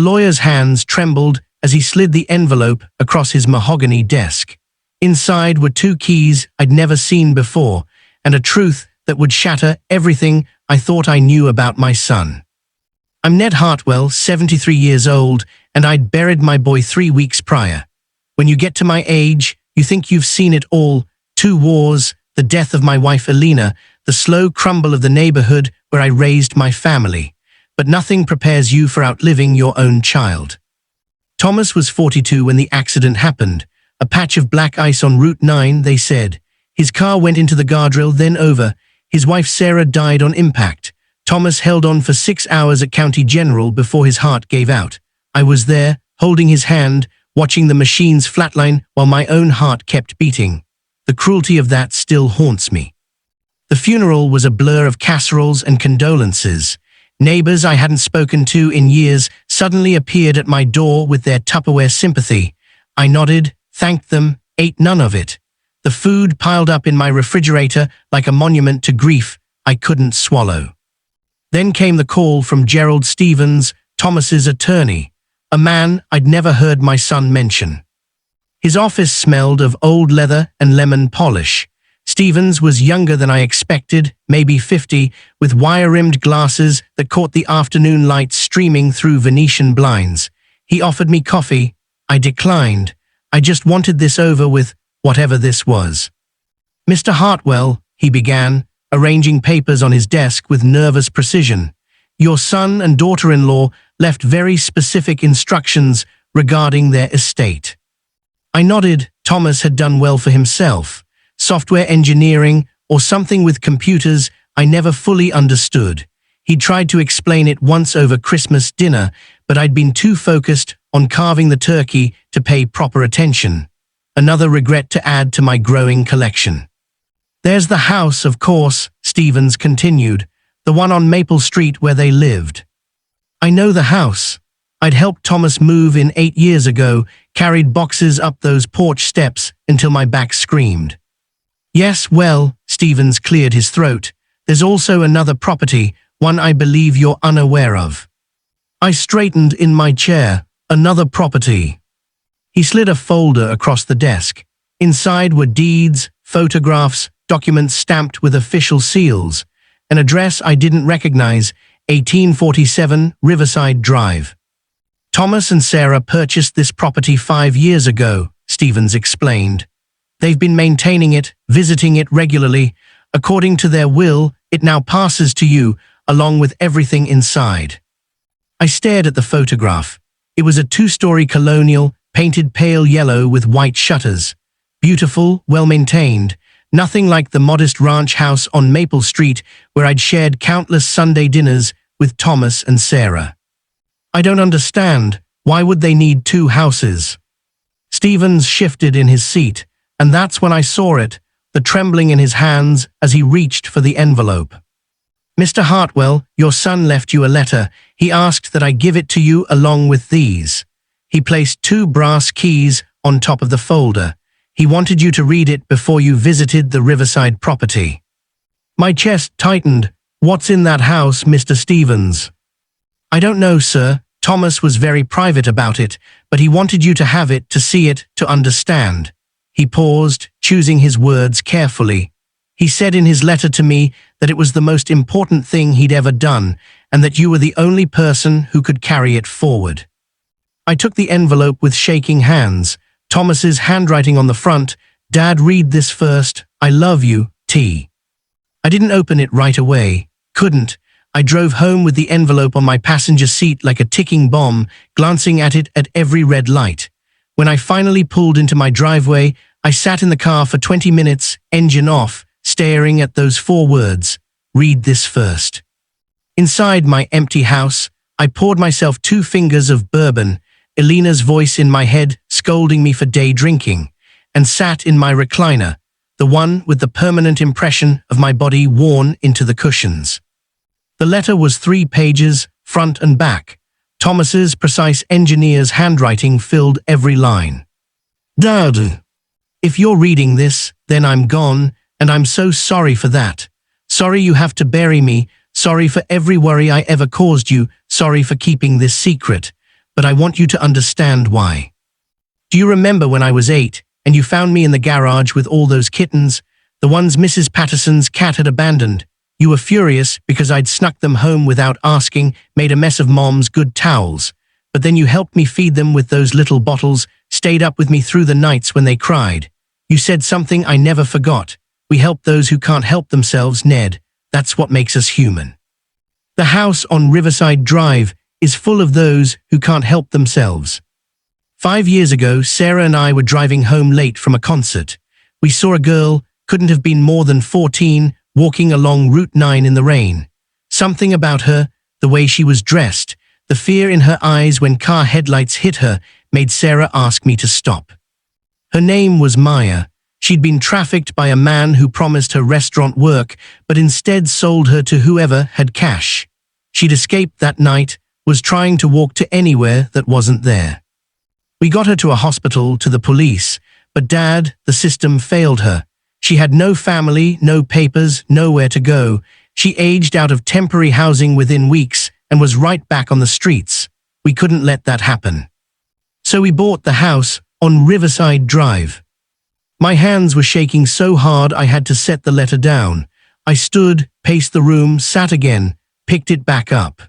lawyer's hands trembled as he slid the envelope across his mahogany desk. Inside were 2 keys I'd never seen before, and a truth that would shatter everything I thought I knew about my son. I'm Ned Hartwell, 73 years old, and I'd buried my boy 3 weeks prior. When you get to my age, you think you've seen it all: 2 wars, the death of my wife Alina, the slow crumble of the neighborhood where I raised my family. But nothing prepares you for outliving your own child. Thomas was 42 when the accident happened. A patch of black ice on Route 9, they said. His car went into the guardrail, then over. His wife Sarah died on impact. Thomas held on for 6 hours at County General before his heart gave out. I was there, holding his hand, watching the machines flatline while my own heart kept beating. The cruelty of that still haunts me. The funeral was a blur of casseroles and condolences. Neighbors I hadn't spoken to in years suddenly appeared at my door with their Tupperware sympathy. I nodded, thanked them, ate none of it. The food piled up in my refrigerator like a monument to grief I couldn't swallow. Then came the call from Gerald Stevens, Thomas's attorney, a man I'd never heard my son mention. His office smelled of old leather and lemon polish. Stevens was younger than I expected, maybe 50, with wire-rimmed glasses that caught the afternoon light streaming through Venetian blinds. He offered me coffee. I declined. I just wanted this over with, whatever this was. Mr. Hartwell, he began, arranging papers on his desk with nervous precision. Your son and daughter-in-law left very specific instructions regarding their estate. I nodded. Thomas had done well for himself. Software engineering, or something with computers I never fully understood. He tried to explain it once over Christmas dinner, but I'd been too focused on carving the turkey to pay proper attention. Another regret to add to my growing collection. There's the house, of course, Stevens continued, the one on Maple Street where they lived. I know the house. I'd helped Thomas move in 8 years ago, carried boxes up those porch steps until my back screamed. Yes, well, Stevens cleared his throat. There's also another property, one I believe you're unaware of. I straightened in my chair. Another property. He slid a folder across the desk. Inside were deeds, photographs, documents stamped with official seals. An address I didn't recognize, 1847 Riverside Drive. Thomas and Sarah purchased this property 5 years ago, Stevens explained. They've been maintaining it, visiting it regularly. According to their will, it now passes to you, along with everything inside. I stared at the photograph. It was a 2-story colonial, painted pale yellow with white shutters. Beautiful, well-maintained, nothing like the modest ranch house on Maple Street where I'd shared countless Sunday dinners with Thomas and Sarah. I don't understand. Why would they need 2 houses? Stevens shifted in his seat, and that's when I saw it, the trembling in his hands as he reached for the envelope. Mr. Hartwell, your son left you a letter. He asked that I give it to you along with these. He placed 2 brass keys on top of the folder. He wanted you to read it before you visited the Riverside property. My chest tightened. What's in that house, Mr. Stevens? I don't know, sir. Thomas was very private about it, but he wanted you to have it, to see it, to understand. He paused, choosing his words carefully. He said in his letter to me that it was the most important thing he'd ever done, and that you were the only person who could carry it forward. I took the envelope with shaking hands. Thomas's handwriting on the front. Dad, read this first. I love you, T. I didn't open it right away. Couldn't. I drove home with the envelope on my passenger seat like a ticking bomb, glancing at it at every red light. When I finally pulled into my driveway, I sat in the car for 20 minutes, engine off, staring at those 4 words. Read this first. Inside my empty house, I poured myself 2 fingers of bourbon, Elena's voice in my head scolding me for day drinking, and sat in my recliner, the one with the permanent impression of my body worn into the cushions. The letter was 3 pages, front and back. Thomas's precise engineer's handwriting filled every line. Dad, if you're reading this, then I'm gone, and I'm so sorry for that. Sorry you have to bury me, sorry for every worry I ever caused you, sorry for keeping this secret. but I want you to understand why. Do you remember when I was 8, and you found me in the garage with all those kittens, the ones Mrs. Patterson's cat had abandoned? You were furious because I'd snuck them home without asking, made a mess of Mom's good towels. But then you helped me feed them with those little bottles, stayed up with me through the nights when they cried. You said something I never forgot. We help those who can't help themselves, Ned. That's what makes us human. The house on Riverside Drive is full of those who can't help themselves. 5 years ago, Sarah and I were driving home late from a concert. We saw a girl, couldn't have been more than 14, walking along Route 9 in the rain. Something about her, the way she was dressed, the fear in her eyes when car headlights hit her, made Sarah ask me to stop. Her name was Maya. She'd been trafficked by a man who promised her restaurant work, but instead sold her to whoever had cash. She'd escaped that night, was trying to walk to anywhere that wasn't there. We got her to a hospital, to the police, but Dad, the system failed her. She had no family, no papers, nowhere to go. She aged out of temporary housing within weeks and was right back on the streets. We couldn't let that happen. So we bought the house on Riverside Drive. My hands were shaking so hard I had to set the letter down. I stood, paced the room, sat again, picked it back up.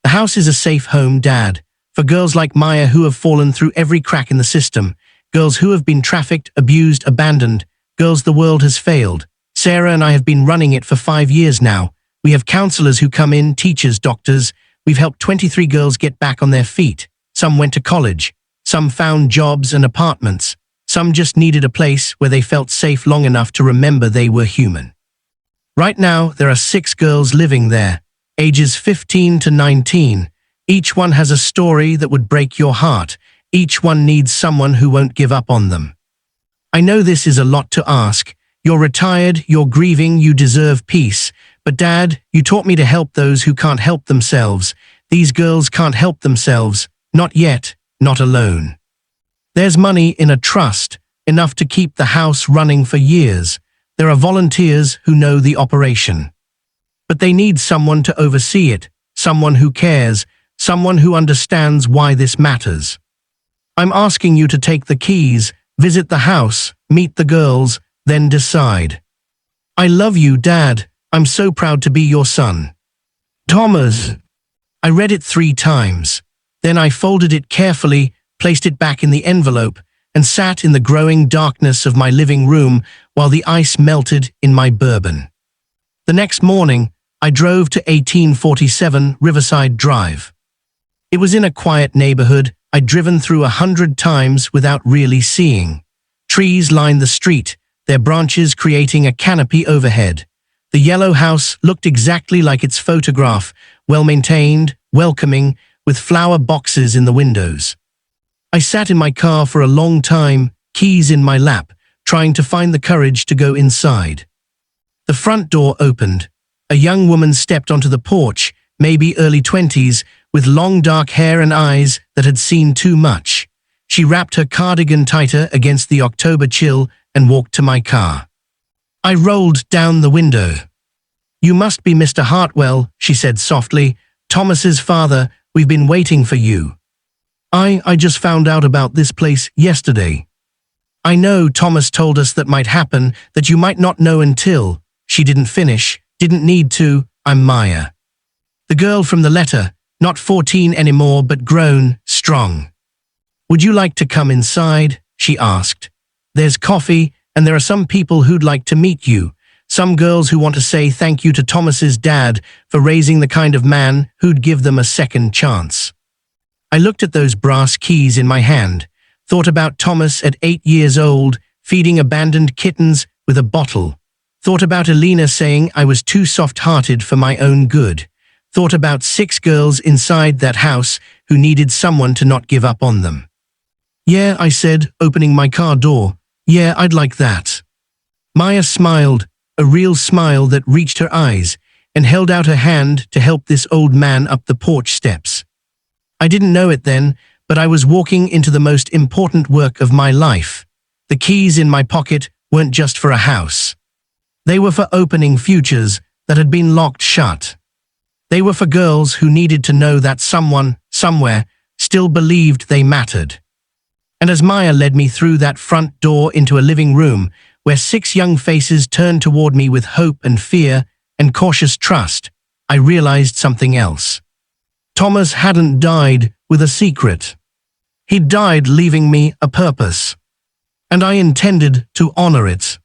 The house is a safe home, Dad, for girls like Maya who have fallen through every crack in the system, girls who have been trafficked, abused, abandoned, girls the world has failed. Sarah and I have been running it for 5 years now. We have counselors who come in, teachers, doctors. We've helped 23 girls get back on their feet. Some went to college. Some found jobs and apartments. Some just needed a place where they felt safe long enough to remember they were human. Right now, there are 6 girls living there, ages 15 to 19. Each one has a story that would break your heart. Each one needs someone who won't give up on them. I know this is a lot to ask. You're retired, you're grieving, you deserve peace. But Dad, you taught me to help those who can't help themselves. These girls can't help themselves. Not yet, not alone. There's money in a trust, enough to keep the house running for years. There are volunteers who know the operation. But they need someone to oversee it, someone who cares, someone who understands why this matters. I'm asking you to take the keys, visit the house, meet the girls, then decide. I love you, Dad. I'm so proud to be your son. Thomas. I read it 3 times. Then I folded it carefully, placed it back in the envelope, and sat in the growing darkness of my living room while the ice melted in my bourbon. The next morning, I drove to 1847 Riverside Drive. It was in a quiet neighborhood I'd driven through 100 times without really seeing. Trees lined the street, their branches creating a canopy overhead. The yellow house looked exactly like its photograph, well-maintained, welcoming, with flower boxes in the windows. I sat in my car for a long time, keys in my lap, trying to find the courage to go inside. The front door opened. A young woman stepped onto the porch, maybe early 20s, with long dark hair and eyes that had seen too much. She wrapped her cardigan tighter against the October chill and walked to my car. I rolled down the window. "You must be Mr. Hartwell," she said softly. "Thomas's father, we've been waiting for you." I just found out about this place yesterday." "I know Thomas told us that might happen, that you might not know until." She didn't finish, didn't need to. "I'm Maya. The girl from the letter, not 14 anymore, but grown, strong. Would you like to come inside?" she asked. "There's coffee, and there are some people who'd like to meet you. Some girls who want to say thank you to Thomas's dad for raising the kind of man who'd give them a second chance." I looked at those brass keys in my hand, thought about Thomas at 8 years old, feeding abandoned kittens with a bottle. Thought about Elena saying I was too soft-hearted for my own good. Thought about 6 girls inside that house who needed someone to not give up on them. "Yeah," I said, opening my car door. "Yeah, I'd like that." Maya smiled, a real smile that reached her eyes, and held out her hand to help this old man up the porch steps. I didn't know it then, but I was walking into the most important work of my life. The keys in my pocket weren't just for a house. They were for opening futures that had been locked shut. They were for girls who needed to know that someone, somewhere, still believed they mattered. And as Maya led me through that front door into a living room where 6 young faces turned toward me with hope and fear and cautious trust, I realized something else. Thomas hadn't died with a secret. He died leaving me a purpose. And I intended to honor it.